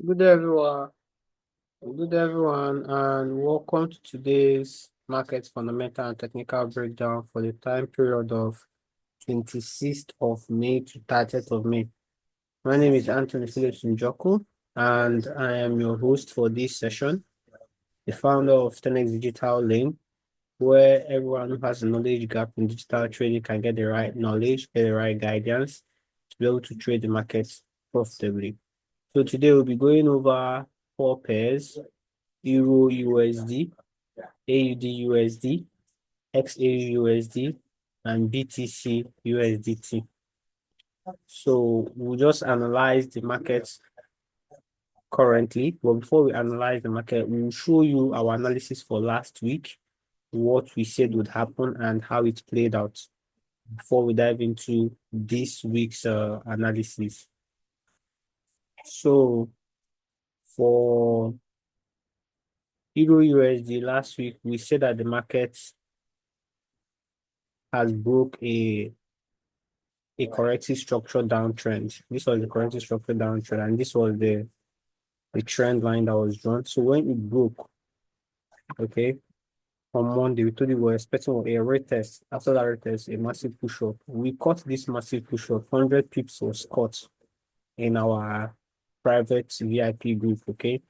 Good day, everyone. Good day, everyone, and welcome to today's market fundamental and technical breakdown for the time period of 26th of May to 30th of May. My name is Anthony Phillips Njoku, and I am your host for this session, the founder of 10x Digital Lane, where everyone who has a knowledge gap in digital trading can get the right knowledge, get the right guidance to be able to trade the markets profitably. So today we'll be going over four pairs: Euro USD, AUD USD, XAU USD, and BTC USDT. So we'll just analyze the markets currently. But before we analyze the market, we'll show you our analysis for last week, what we said would happen and how it played out before we dive into this week's analysis. So for Euro USD last week, we said that the market has broke a corrective structure downtrend. This was the corrective structure downtrend, and this was the trend line that was drawn. So when it broke, okay, on Monday, we told you we were expecting a retest. After that retest, a massive push up. We caught this massive push up. 100 pips was caught in our private VIP group, okay?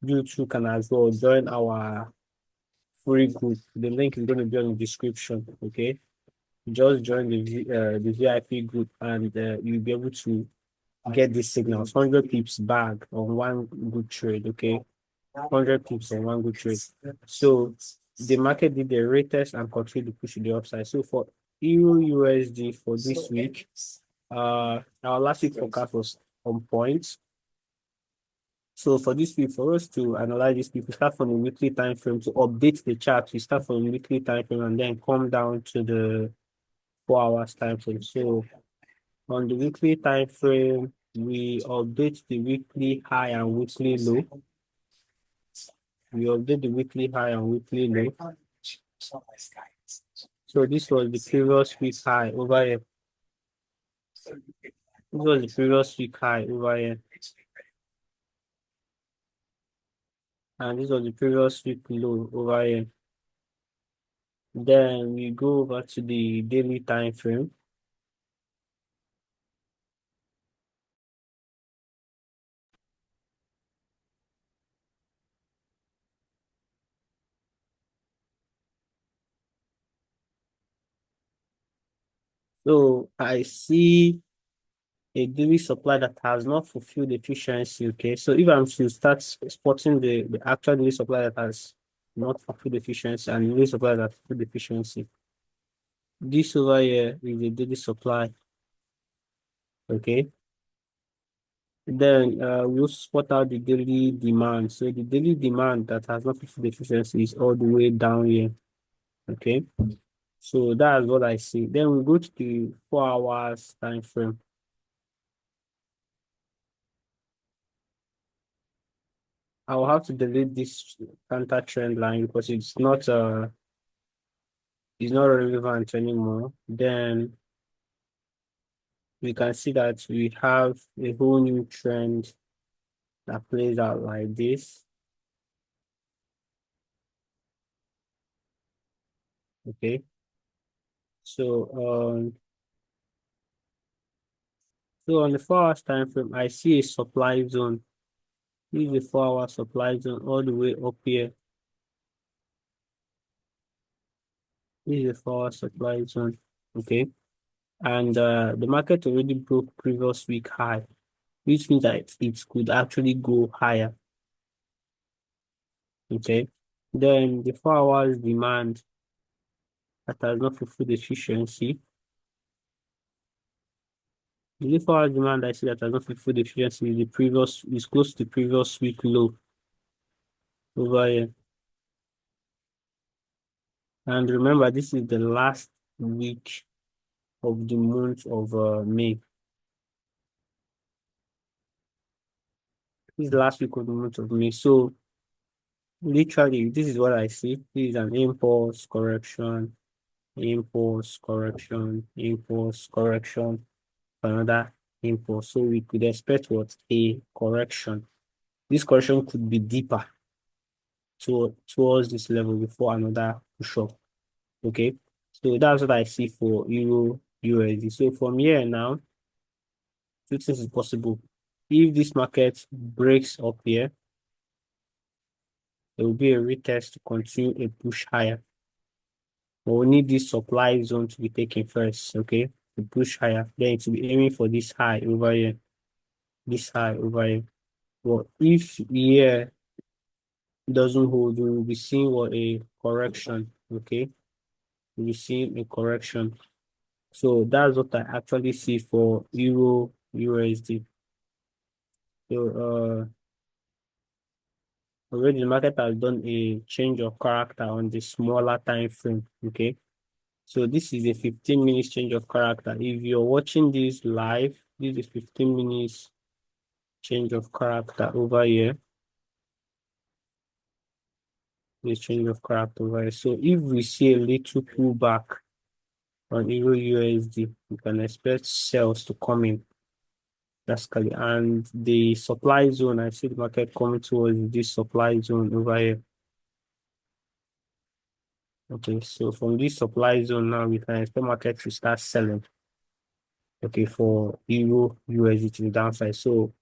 You too can as well join our free group. The link is going to be on the description, okay? Just join the VIP group and you'll be able to get these signals. 100 pips bag on one good trade, okay? 100 pips on one good trade. So the market did the retest and continued to push to the upside. So for Euro USD for this week, our last week forecast was on point. So for this week, for us to analyze this week, we start from the weekly time frame to update the chart. We start from the weekly time frame and then come down to the 4 hours time frame. So on the weekly time frame, we update the weekly high and weekly low. We update the weekly high and weekly low. So this was the previous week high over here. This was the previous week high over here. And this was the previous week low over here. Then we go over to the daily time frame. So I see a daily supply that has not fulfilled efficiency, okay? So if I'm to start spotting the actual daily supply that has not fulfilled efficiency and daily supply that fulfilled efficiency, this over here is the daily supply, okay? Then we also spot out the daily demand. So the daily demand that has not fulfilled efficiency is all the way down here, okay? So that's what I see. Then we go to the 4 hours time frame. I will have to delete this counter trend line because it's not relevant anymore. Then we can see that we have a whole new trend that plays out like this. Okay. So so on the 4 hours time frame, I see a supply zone. This is a 4 hour supply zone all the way up here. This is a 4 hour supply zone. Okay. And the market already broke previous week high, which means that it could actually go higher. Okay. Then the 4 hours demand that has not fulfilled efficiency. The 4 hours demand I see that has not fulfilled efficiency is close to the previous week low over here. And remember, this is the last week of the month of May. This is the last week of the month of May. So literally, this is what I see. This is an impulse correction, impulse correction, impulse correction, another impulse. So we could expect what? A correction. this correction could be deeper towards this level before another push up. Okay, so that's what I see for Euro USD. So from here now, two things is possible. If this market breaks up here, there will be a retest to continue a push higher. But we need this supply zone to be taken first, okay? To push higher. Then to be aiming for this high over here. This high over here. Well, if here doesn't hold, we will be seeing what a correction, okay? We'll be seeing a correction. So that's what I actually see for Euro USD. So already the market has done a change of character on the smaller time frame, okay? So this is a 15 minutes change of character. If you're watching this live, this is 15 minutes change of character over here. This change of character over here. So if we see a little pullback on Euro USD, we can expect sales to come in drastically. And the supply zone, I see the market coming towards this supply zone over here. Okay, so from this supply zone now, we can expect market to start selling. Okay, for Euro USD to the downside. So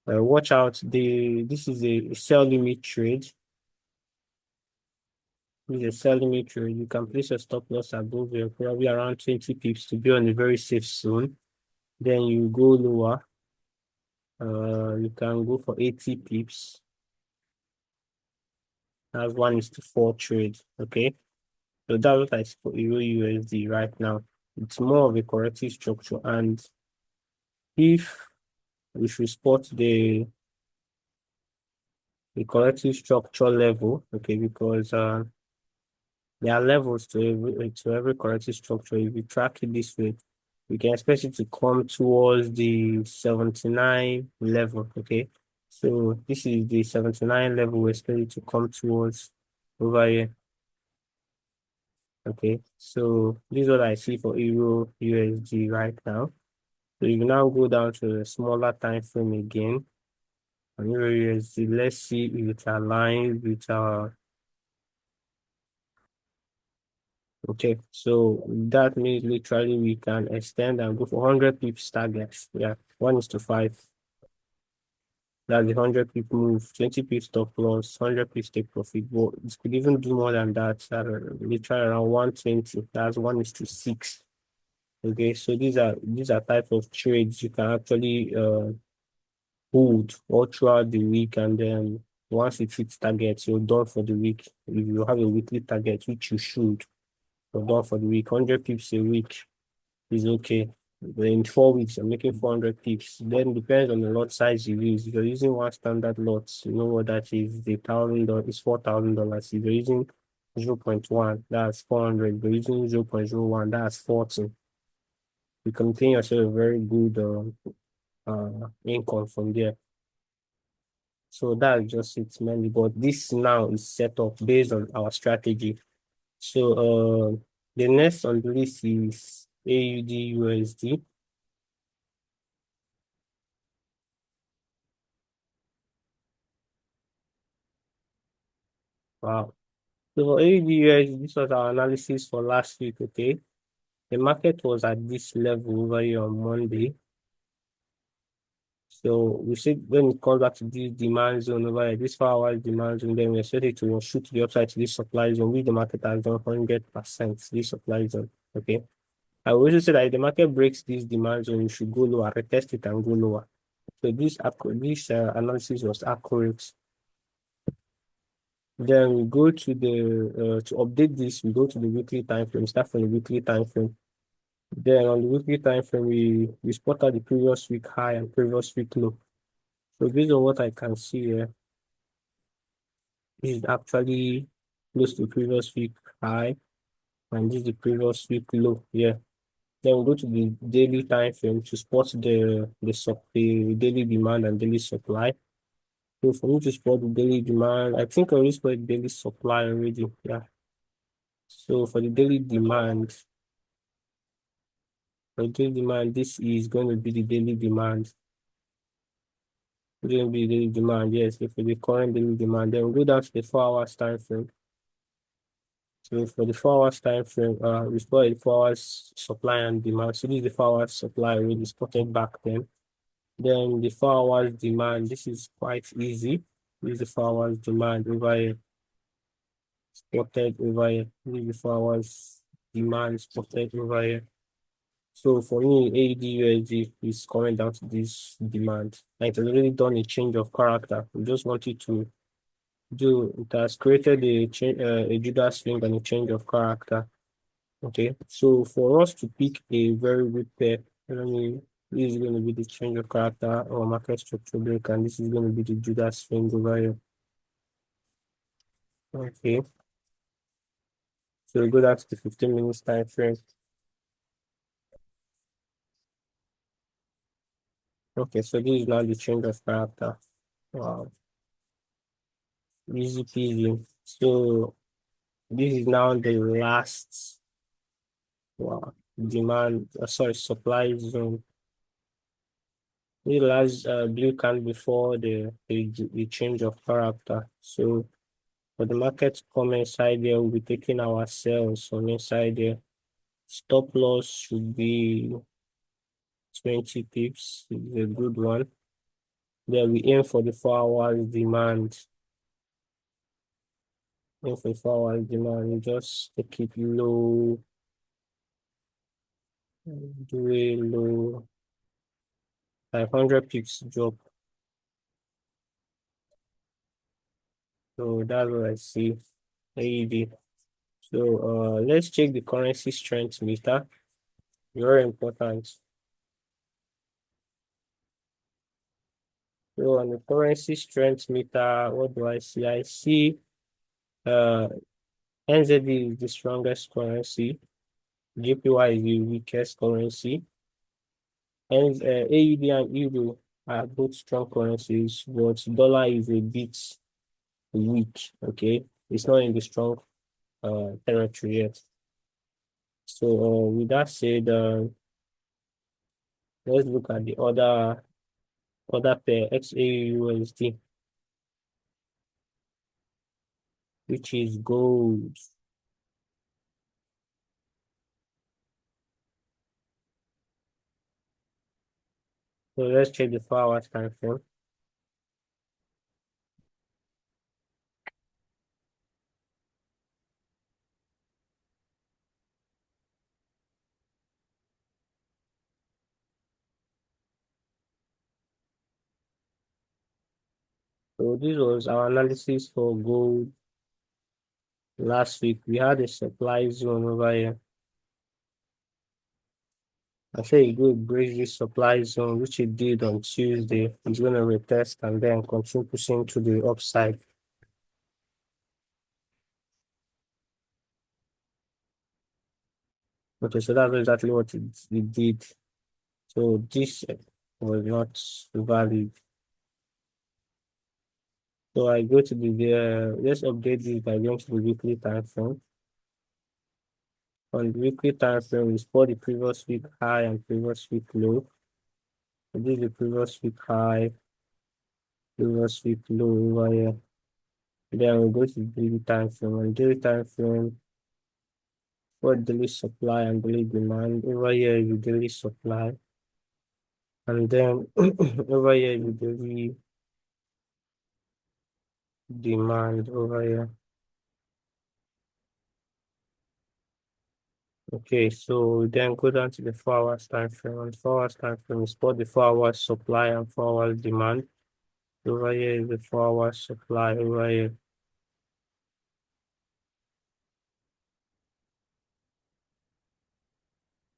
watch out. This is a sell limit trade. This is a sell limit trade. You can place a stop loss above here, probably around 20 pips to be on a very safe zone. Then you go lower. You can go for 80 pips. That's 1:4 trade. Okay. So that's what I see for Euro USD right now. It's more of a corrective structure. And if we should spot the corrective structure level, okay, because there are levels to every corrective structure. If you track it this way, we can expect it to come towards the 79 level, okay? So this is the 79 level we're expecting to come towards over here. Okay, so this is what I see for Euro USD right now. So you now go down to a smaller time frame again. On Euro USD, let's see if it aligns with our. Okay, so that means literally we can extend and go for 100 pips targets. Yeah, 1:5. That's the 100 pip move, 20 pips stop loss, 100 pips take profit. But it could even do more than that. Literally around 120. That's 1:6. Okay, so these are types of trades you can actually hold all throughout the week, and then once it hits targets, you're done for the week. If you have a weekly target, which you should, you're done for the week. 100 pips a week is okay. But in 4 weeks, I'm making 400 pips. Then depends on the lot size you use. If you're using one standard lot, you know what that is. The $1,000 is $4,000. If you're using 0.1, that's 400. If you're using 0.01, that's 40. You can obtain yourself a very good income from there. So that's just it mainly. But this now is set up based on our strategy. So the next on the list is AUD USD. Wow. So for AUD this was our analysis for last week, okay? The market was at this level over here on Monday. So we said when it comes back to this demand zone over here, this 4 hours demand zone, then we expect it to shoot to the upside to this supply zone, which the market has done 100%, this supply zone, okay? I will also say that if the market breaks this demand zone, you should go lower, retest it and go lower. So this analysis was accurate. Then we go to the to update this, we go to the weekly time frame, start from the weekly time frame. Then on the weekly time frame, we spotted the previous week high and previous week low. So based on what I can see here, this is actually close to previous week high, and this is the previous week low. Yeah. Then we go to the daily time frame to spot the daily demand and daily supply. So for me to spot the daily demand, I think I already spot the daily supply already. Yeah. So for the daily demand, this is going to be the daily demand. During the daily demand, yes, if for the current daily demand, then we go down to the 4 hours time frame. So for the 4 hours time frame, we store the 4 hours supply and demand. So this is the 4 hours supply already spotted back then. Then the 4 hours demand, this is quite easy. This is the 4 hours demand over here, spotted over here. This is the 4 hours demand spotted over here. So for me, AUD is coming down to this demand. Like it's already done a change of character. We just want you to do it has created a change, a Judas swing and a change of character. Okay, so for us to pick a very good pair, I mean, this is going to be the change of character or market structure break, and this is going to be the Judas swing over here. Okay, so we go down to the 15 minutes time frame. Okay, so this is now the change of character. Wow, easy peasy. So this is now the last wow, demand, sorry, supply zone. The last blue can before the change of character. So for the market to come inside there, we'll be taking our sales from inside there. Stop loss should be 20 pips. It's a good one. Then we aim for the 4 hours demand. Aim for 4 hours demand. We just take it low, do a low, 500 pips drop. So that's what I see. AED. So let's check the currency strength meter. Very important. So on the currency strength meter, what do I see? I see uh NZD is the strongest currency, JPY is the weakest currency, and AUD and Euro are both strong currencies, but dollar is a bit weak. Okay, it's not in the strong territory yet. So with that said, let's look at the other pair XAUUSD, which is gold. So let's check the 4 hours time frame. So this was our analysis for gold last week. We had a supply zone over here. I say it go break this supply zone, which it did on Tuesday. It's going to retest and then continue pushing to the upside. Okay, so that's exactly what it did. So this was not valid. So I go to let's update this by going to the weekly time frame. On the weekly time frame, we spot the previous week high and previous week low. So this is the previous week high, previous week low over here. Then we go to the daily time frame. On daily time frame, for daily supply and daily demand. Over here is the daily supply. And then over here is the daily demand over here. Okay, so we then go down to the 4 hours time frame. On 4 hours time frame, we spot the 4 hours supply and 4 hours demand. Over here is the 4 hours supply over here.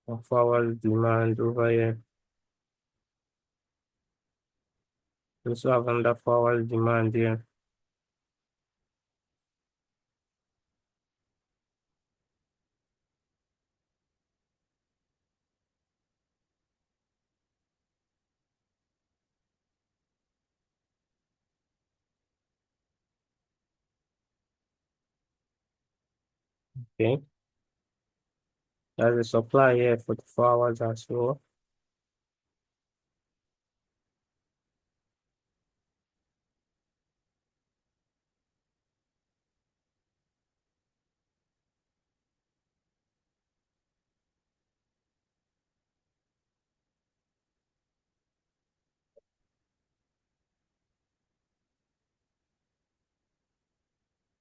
And 4 hours demand over here. We also have another 4 hours demand here. Okay, there's a supply here for the 4 hours as well.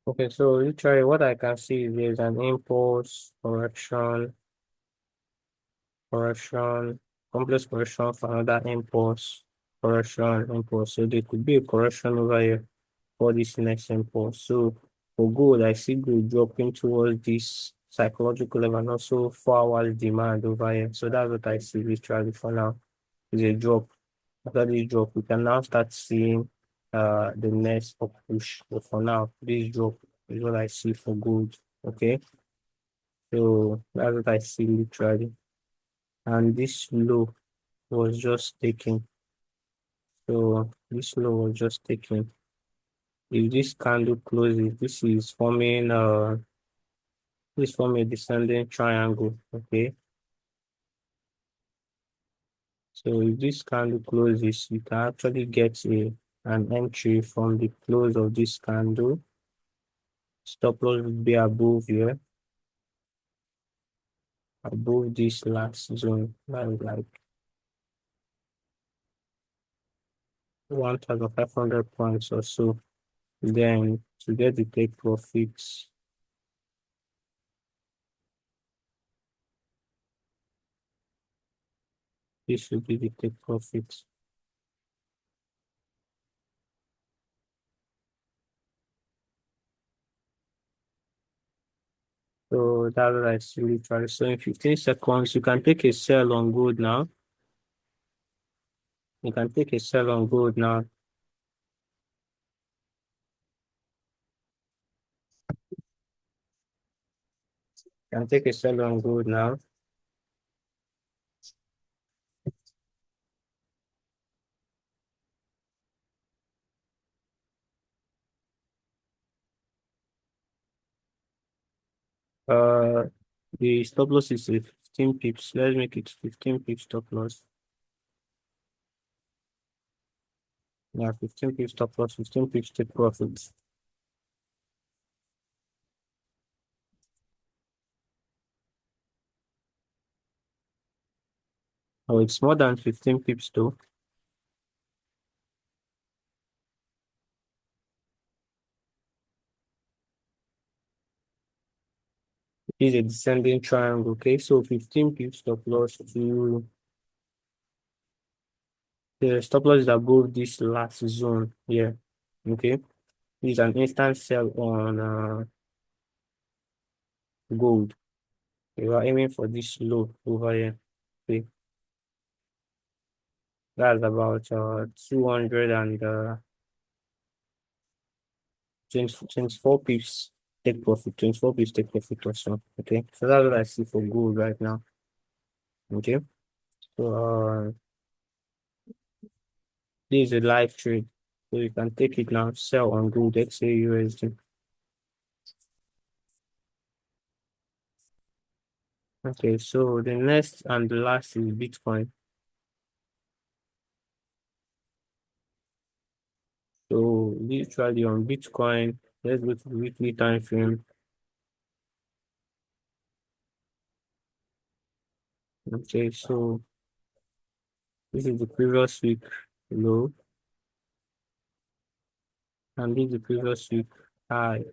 Okay, so literally what I can see is there's an impulse, correction, complex correction for another impulse, correction, impulse. So there could be a correction over here for this next impulse. So for gold, I see gold dropping towards this psychological level and also 4 hours demand over here. So that's what I see literally for now. Is a drop. After this drop, we can now start seeing the next up push. But for now, this drop is what I see for gold. Okay. So that's what I see literally. And this low was just taken. So this low was just taken. If this candle closes, this is forming a descending triangle. Okay. So if this candle closes, you can actually get an entry from the close of this candle. Stop loss will be above here, above this last zone. That is like 1,500 points or so. Then to get the take profits, this should be the take profits. So that's what I see literally. So in 15 seconds, you can take a sell on gold now. You can take a sell on gold now. You can take a sell on gold now. Uh, the stop loss is 15 pips. Let's make it 15 pips stop loss. Yeah, 15 pips stop loss, 15 pips take profits. Oh, it's more than 15 pips though. It's a descending triangle. Okay, so 15 pips stop loss to the stop loss is above this last zone here. Okay, it's an instant sell on gold. We are aiming for this low over here. Okay, that's about 200 and 24 pips take profit, 24 pips take profit or so. Okay, so that's what I see for gold right now. Okay, so this is a live trade. So you can take it now, sell on gold XAUSD. Okay, so the next and the last is Bitcoin. So literally on Bitcoin, let's go to the weekly time frame. Okay, so this is the previous week low, and this is the previous week high.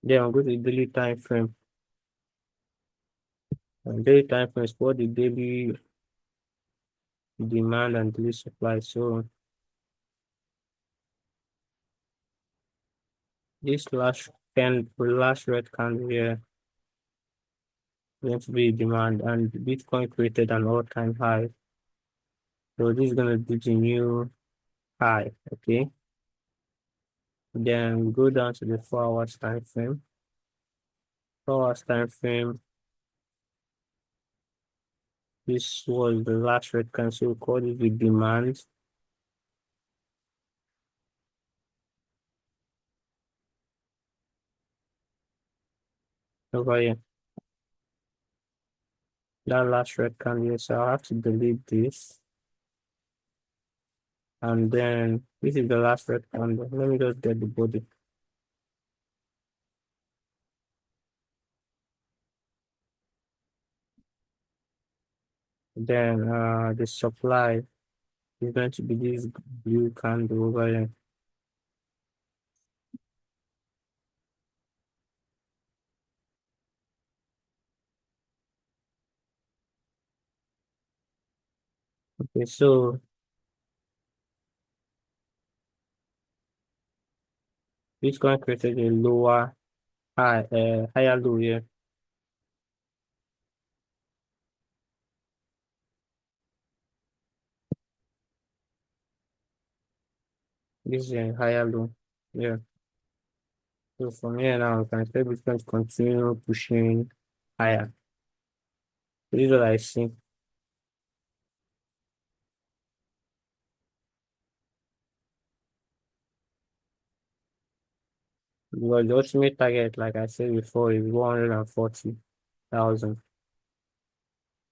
Then I'll go to the daily time frame. And daily time frame is what the daily demand and daily supply. So this last red candle here going to be demand, and Bitcoin created an all-time high. So this is gonna be the new high. Okay. Then we go down to the 4 hours time frame. 4 hours time frame. This was the last red candle. So we call it the demand. Over here. That last red candle here. So I have to delete this. And then this is the last red candle. Let me just get the body. Then the supply is going to be this blue candle over here. Okay, so Bitcoin created a higher low here. This is a higher low. Yeah. So from here now, we can expect Bitcoin to continue pushing higher. So this is what I see. Because the ultimate target, like I said before, is 140,000.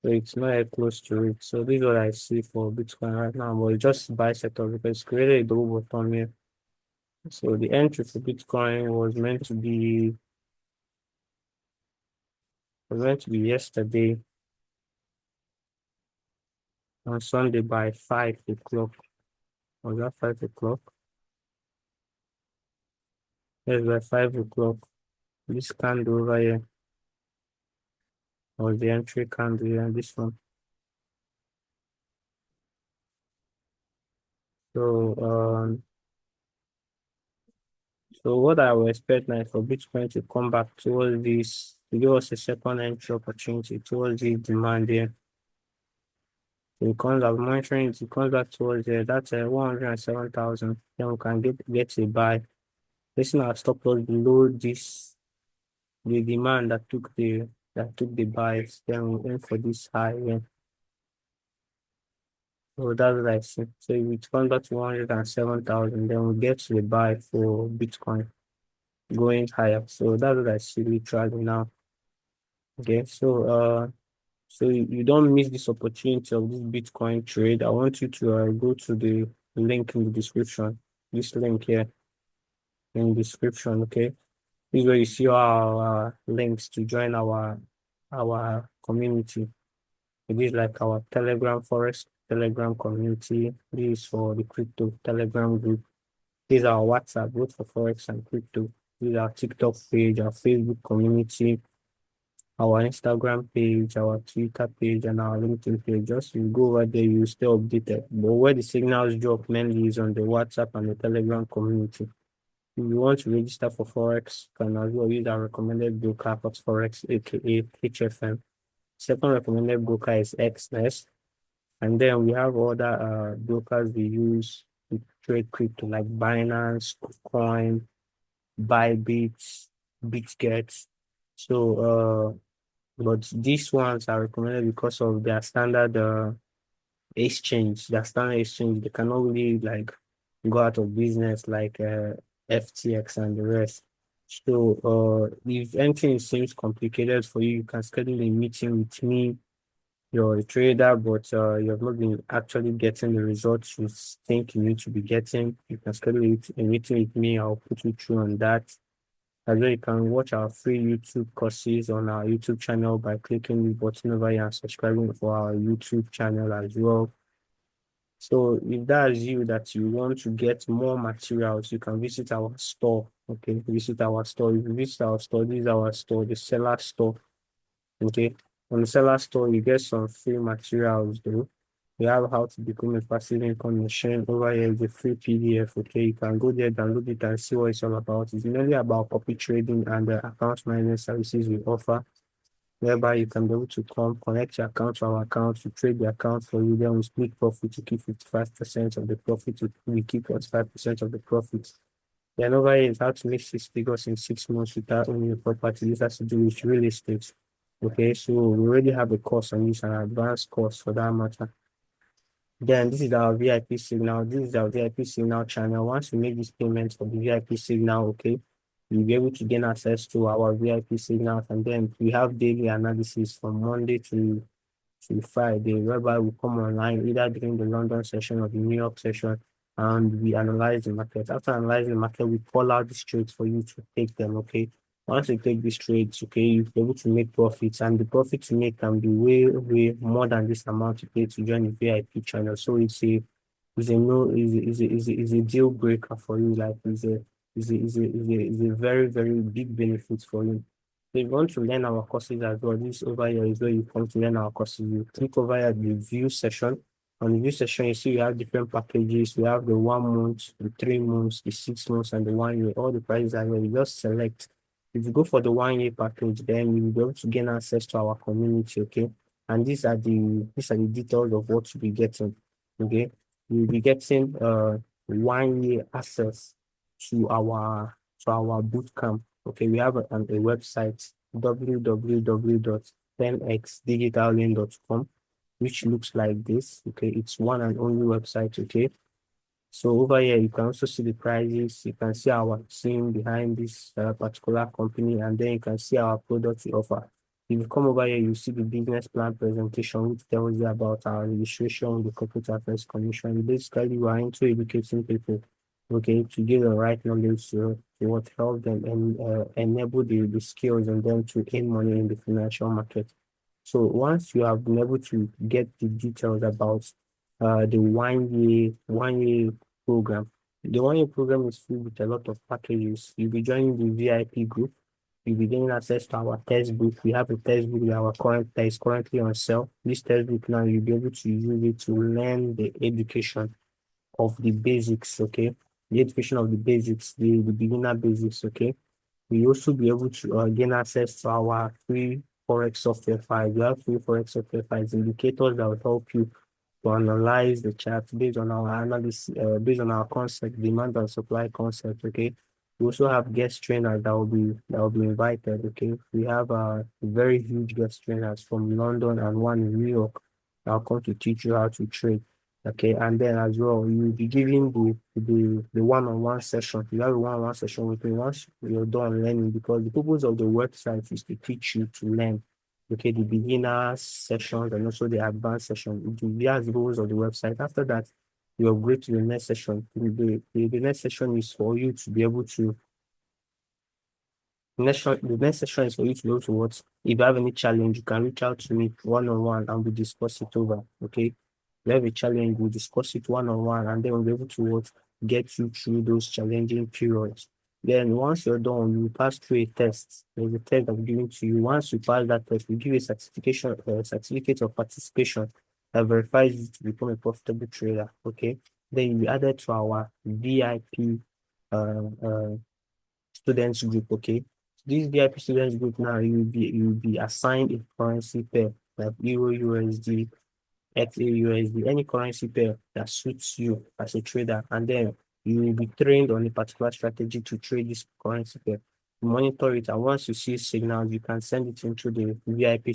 So it's not yet close to it. So this is what I see for Bitcoin right now. But it's just buy setup because it's created a double bottom here. So the entry for Bitcoin was meant to be yesterday on Sunday by 5 o'clock. Was that 5 o'clock? Yes, by 5 o'clock. This candle over here was the entry candle here, and this one. So so what I would expect now for Bitcoin to come back towards this, to give us a second entry opportunity towards the demand here. So it comes, I'm monitoring it, it comes back towards there, that's 107,000. Then we can get a buy. This now stop loss below this, the demand that took the buys. Then we aim for this high here. So that's what I see. So if it comes back to 107,000, then we get to the buy for Bitcoin going higher. So that's what I see literally now. Okay, so you don't miss this opportunity of this Bitcoin trade. I want you to go to the link in the description. This link here in the description. Okay, this is where you see our links to join our community. It is like our Telegram Forex Telegram community. This is for the crypto Telegram group. This is our WhatsApp, both for Forex and crypto. This is our TikTok page, our Facebook community, our Instagram page, our Twitter page, and our LinkedIn page. Just you go over there, you stay updated. But where the signals drop mainly is on the WhatsApp and the Telegram community. If you want to register for Forex, you can as well use our recommended broker Forex, aka HFM. Second recommended broker is XNS. And then we have other brokers we use to trade crypto like Binance, Coin, Bybit, BitGet. So but these ones are recommended because of their standard exchange. Their standard exchange, they cannot really like go out of business like FTX and the rest. So if anything seems complicated for you, you can schedule a meeting with me. You're a trader, but you have not been actually getting the results you think you need to be getting. You can schedule a meeting with me. I'll put you through on that. As well, you can watch our free YouTube courses on our YouTube channel by clicking the button over here and subscribing for our YouTube channel as well. So if that's you that you want to get more materials, you can visit our store. Okay, visit our store. If you visit our store, this is our store, the seller store. Okay, on the seller store, you get some free materials though. We have how to become a passive income machine. Over here is a free PDF. Okay, you can go there, download it, and see what it's all about. It's mainly about copy trading and the account management services we offer, whereby you can be able to come connect your account to our account to trade the account for you. Then we split profit to keep 55% of the profit. We keep 45% of the profit. Then over here is how to make 6 figures in 6 months without owning a property. This has to do with real estate. Okay, so we already have a course on this, an advanced course for that matter. Then this is our VIP signal. This is our VIP signal channel. Once you make this payment for the VIP signal, okay, you'll be able to gain access to our VIP signals. And then we have daily analysis from Monday to Friday, whereby we come online either during the London session or the New York session, and we analyze the market. After analyzing the market, we call out the trades for you to take them, okay? Once you take these trades, okay, you'll be able to make profits, and the profits you make can be way more than this amount you pay to join the VIP channel. So it's a no is a deal breaker for you. Like is a very big benefit for you. So if you want to learn our courses as well, this over here is where you come to learn our courses. You click over here the view section. On the view section, you see we have different packages. We have the 1 month, the 3 months, the 6 months, and the 1 year. All the prices are here. You just select. If you go for the 1 year package, then you will be able to gain access to our community. Okay, and these are the details of what you'll be getting. Okay, you'll be getting 1 year access to our boot camp. Okay, we have a website www.10xdigitallane.com, which looks like this. Okay, it's one and only website. Okay, so over here, you can also see the prices. You can see our team behind this particular company, and then you can see our products we offer. If you come over here, you see the business plan presentation, which tells you about our registration, the corporate affairs commission. Basically, we are into educating people, okay, to give the right knowledge to what help them and enable the skills and them to earn money in the financial market. So once you have been able to get the details about the 1 year program, the 1 year program is filled with a lot of packages. You'll be joining the VIP group. You'll be getting access to our textbook. We have a textbook that is currently on sale. This textbook now you'll be able to use it to learn the education of the basics. Okay, the education of the basics, the beginner basics. Okay, we also be able to gain access to our free Forex software files. We have free Forex software files, indicators that will help you to analyze the chart based on our analysis, based on our concept, demand and supply concept. Okay. We also have guest trainers that will be invited. Okay. We have very huge guest trainers from London and one in New York that will come to teach you how to trade. Okay, and then as well, you'll be giving the one-on-one session. You have a one-on-one session with me once you're done learning, because the purpose of the website is to teach you to learn. Okay, the beginner sessions and also the advanced session. It will be as the purpose of the website. After that, you upgrade to the next session. The next session is for you to be able to the next session is for you to be able to what? If you have any challenge, you can reach out to me one-on-one and we discuss it over. Okay. We have a challenge, we'll discuss it one-on-one, and then we'll be able to what? Get you through those challenging periods. Then once you're done, you pass through a test. There's a test I'm giving to you. Once you pass that test, we give you a certificate of participation that verifies you to become a profitable trader. Okay. Then you'll be added to our VIP uh, uh, students group. Okay. This VIP students group now, you'll be assigned a currency pair like Euro, USD, XAUSD, any currency pair that suits you as a trader, and then you will be trained on a particular strategy to trade this currency pair. Monitor it, and once you see signals, you can send it into the VIP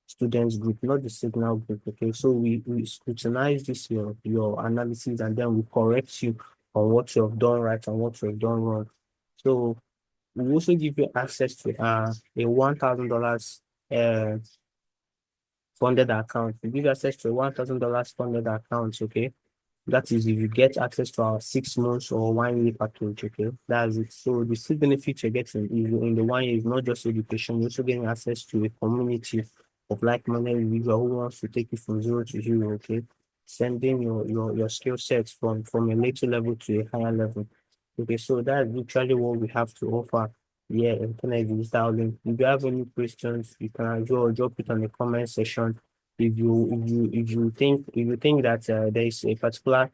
students group, not the signal group. Okay, so we scrutinize this your analysis, and then we correct you on what you have done right and what you have done wrong. So we also give you access to a $1,000 uh funded account. We give access to a $1,000 funded account. Okay, that is if you get access to our 6 months or 1 year package. Okay, that's it. So the still benefit you're getting is in the 1 year is not just education, you're also getting access to a community of like-minded individuals who wants to take you from zero to hero. Okay, sending your skill sets from a little level to a higher level. Okay, so that's literally what we have to offer. Yeah, internet digital link. If you have any questions, you can as well drop it on the comment section. If you think that there is a particular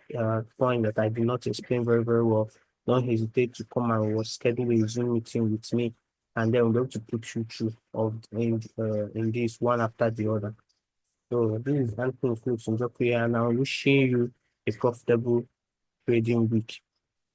point that I did not explain very well, don't hesitate to come and we'll schedule a Zoom meeting with me, and then we'll be able to put you through in this one after the other. So this is Anthony Phillips from Jokuya, and I'm wishing you a profitable trading week.